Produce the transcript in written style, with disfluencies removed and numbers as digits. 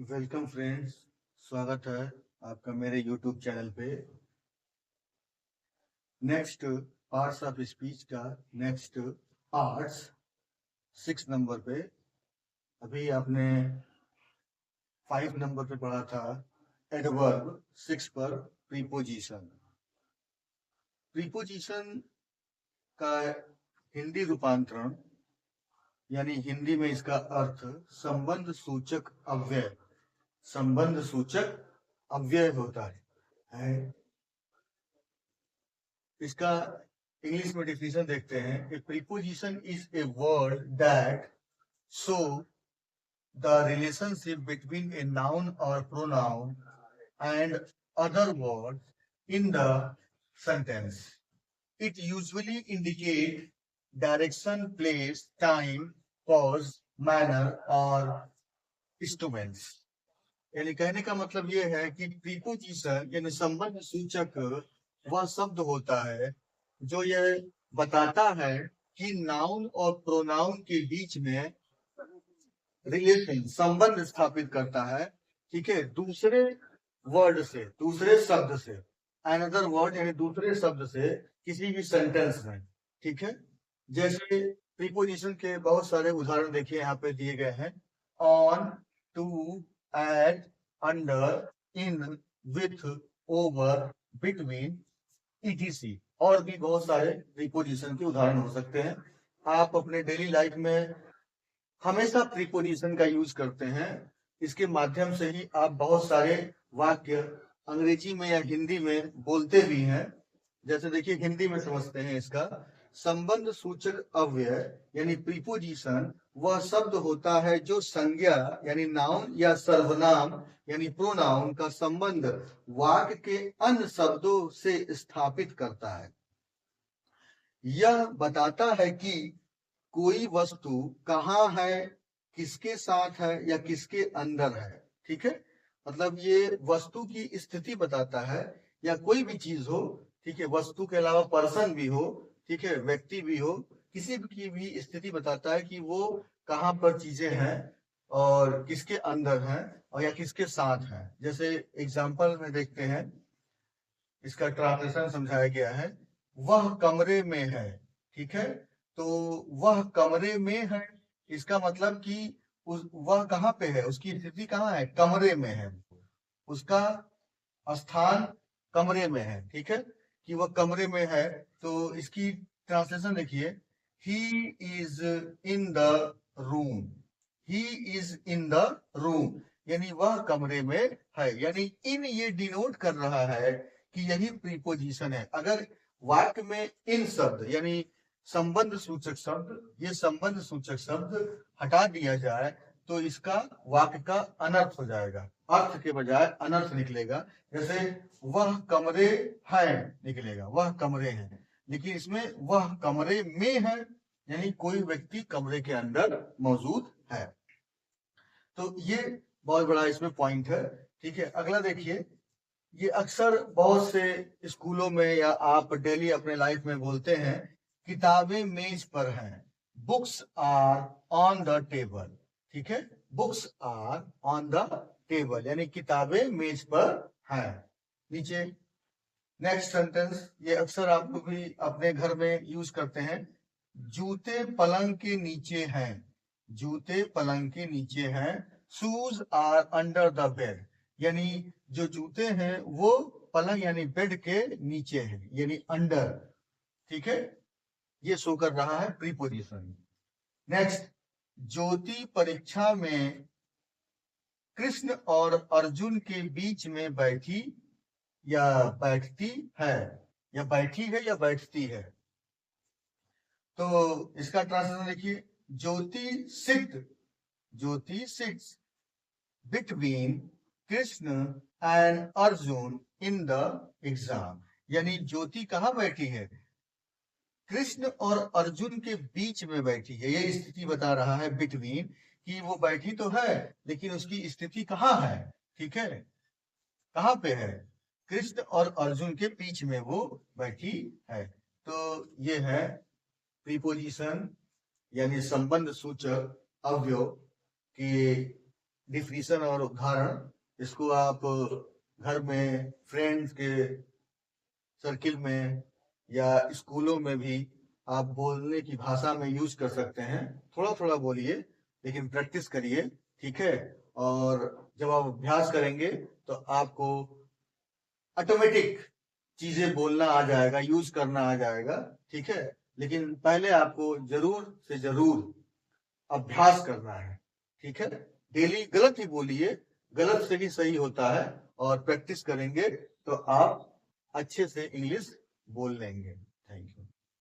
Welcome friends. स्वागत है आपका मेरे YouTube चैनल पे। नेक्स्ट पार्ट्स ऑफ स्पीच का नेक्स्ट पार्ट्स 6 नंबर पे। अभी आपने 5 नंबर पे पढ़ा था एडवर्ब, 6 पर प्रीपोजिशन। प्रीपोजिशन का हिंदी रूपांतरण यानी हिंदी में इसका अर्थ संबंध सूचक अव्यय, संबंध सूचक अव्यय होता है। इसका इंग्लिश में डिफिनेशन देखते हैं। A preposition is a word that show the relationship between a noun or pronoun and other word in the sentence. It usually indicate direction, place, time, pause, manner और इंस्ट्रूमेंट्स। यानी कहने का मतलब यह है कि प्रीपोजिशन यानी संबंध सूचक वह शब्द होता है जो यह बताता है कि नाउन और प्रोनाउन के बीच में रिलेशन, संबंध स्थापित करता है। ठीक है, दूसरे वर्ड से, दूसरे शब्द से, अनदर वर्ड यानी दूसरे शब्द से किसी भी सेंटेंस में। ठीक है, जैसे प्रीपोजिशन के बहुत सारे उदाहरण देखिए यहाँ पे दिए गए हैं। On, to, at, under, in, with, over, between, etc और भी बहुत सारे प्रीपोजिशन के उदाहरण हो सकते हैं। आप अपने डेली लाइफ में हमेशा प्रीपोजिशन का यूज करते हैं। इसके माध्यम से ही आप बहुत सारे वाक्य अंग्रेजी में या हिंदी में बोलते भी हैं। जैसे देखिए हिंदी में समझते हैं इसका। संबंध सूचक अव्यय यानी प्रीपोजिशन वह शब्द होता है जो संज्ञा यानी नाउन या सर्वनाम यानी प्रोनाउन का संबंध वाक्य के अन्य शब्दों से स्थापित करता है। यह बताता है कि कोई वस्तु कहाँ है, किसके साथ है या किसके अंदर है। ठीक है, मतलब ये वस्तु की स्थिति बताता है या कोई भी चीज हो। ठीक है, वस्तु के अलावा पर्सन भी हो, ठीक है, व्यक्ति भी हो, किसी की भी स्थिति बताता है कि वो कहाँ पर चीजें हैं और किसके अंदर हैं और या किसके साथ हैं। जैसे एग्जाम्पल में देखते हैं, इसका ट्रांसलेशन समझाया गया है। वह कमरे में है। ठीक है, तो वह कमरे में है, इसका मतलब कि वह कहाँ पे है, उसकी स्थिति कहाँ है, कमरे में है, उसका स्थान कमरे में है। ठीक है, कि वह कमरे में है। तो इसकी ट्रांसलेशन देखिए, he is in the room, he is in the room यानी वह कमरे में है। यानी इन ये डिनोट कर रहा है कि यही प्रीपोजिशन है। अगर वाक्य में इन शब्द यानी संबंध सूचक शब्द, ये संबंध सूचक शब्द हटा दिया जाए तो इसका वाक्य का अनर्थ हो जाएगा, अर्थ के बजाय अनर्थ निकलेगा। जैसे वह कमरे हैं निकलेगा, वह कमरे हैं, लेकिन इसमें वह कमरे में है यानी कोई व्यक्ति कमरे के अंदर मौजूद है। तो ये बहुत बड़ा इसमें पॉइंट है। ठीक है, अगला देखिए, ये अक्सर बहुत से स्कूलों में या आप डेली अपने लाइफ में बोलते हैं, किताबें मेज पर हैं, books are on the table. ठीक है, books are on the table यानी किताबें मेज पर हैं। नीचे नेक्स्ट सेंटेंस, ये अक्सर आप लोग भी अपने घर में यूज करते हैं। जूते पलंग के नीचे हैं, जूते पलंग के नीचे हैं। Shoes are under the bed यानी जो जूते हैं वो पलंग यानी बेड के नीचे हैं यानी अंडर। ठीक है, ये शो कर रहा है प्रीपोजिशन। नेक्स्ट, ज्योति परीक्षा में कृष्ण और अर्जुन के बीच में बैठी या बैठती है, या बैठी है या बैठती है। तो इसका ट्रांसलेशन देखिए, Jyoti sit, Jyoti sits between Krishna and Arjun in the exam यानी ज्योति कहाँ बैठी है, कृष्ण और अर्जुन के बीच में बैठी है। ये स्थिति बता रहा है बिटवीन, कि वो बैठी तो है लेकिन उसकी स्थिति कहाँ है। ठीक है, कहाँ पे है, कृष्ण और अर्जुन के बीच में वो बैठी है। तो ये है प्रीपोजिशन यानी संबंध सूचक अवयव के डिफिनीशन और उदाहरण, इसको आप घर में, फ्रेंड्स के सर्किल में या स्कूलों में भी आप बोलने की भाषा में यूज कर सकते हैं। थोड़ा थोड़ा बोलिए, लेकिन प्रैक्टिस करिए, ठीक है। और जब आप अभ्यास करेंगे तो आपको ऑटोमेटिक चीजें बोलना आ जाएगा, यूज करना आ जाएगा, ठीक है। लेकिन पहले आपको जरूर से जरूर अभ्यास करना है, ठीक है। डेली गलत ही बोलिए, गलत से ही सही होता है, और प्रैक्टिस करेंगे तो आप अच्छे से इंग्लिश बोल लेंगे।